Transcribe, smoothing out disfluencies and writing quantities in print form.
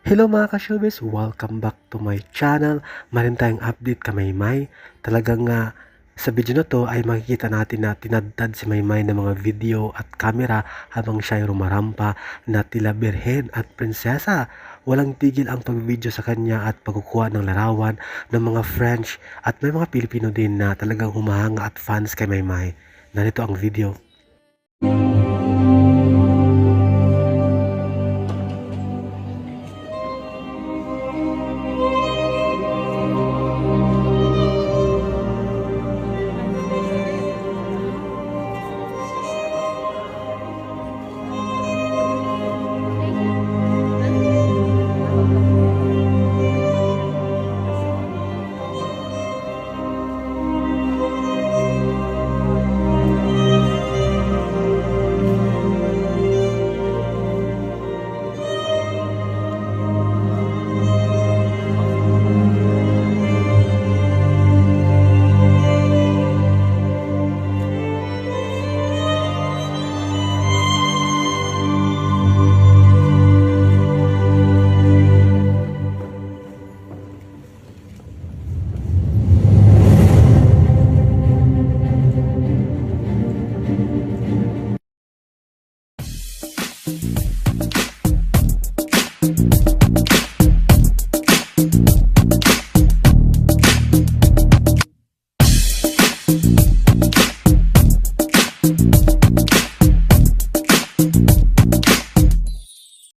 Hello mga ka-showbiz! Welcome back to my channel. Meron tayong update ka Maymay. Talagang sa video na to ay makikita natin na tinadtad si Maymay ng mga video at camera habang siya ay rumarampa na tila birhen at prinsesa. Walang tigil ang pag-video sa kanya at pagkukuha ng larawan ng mga French at may mga Pilipino din na talagang humahanga at fans kay Maymay. Narito ang video.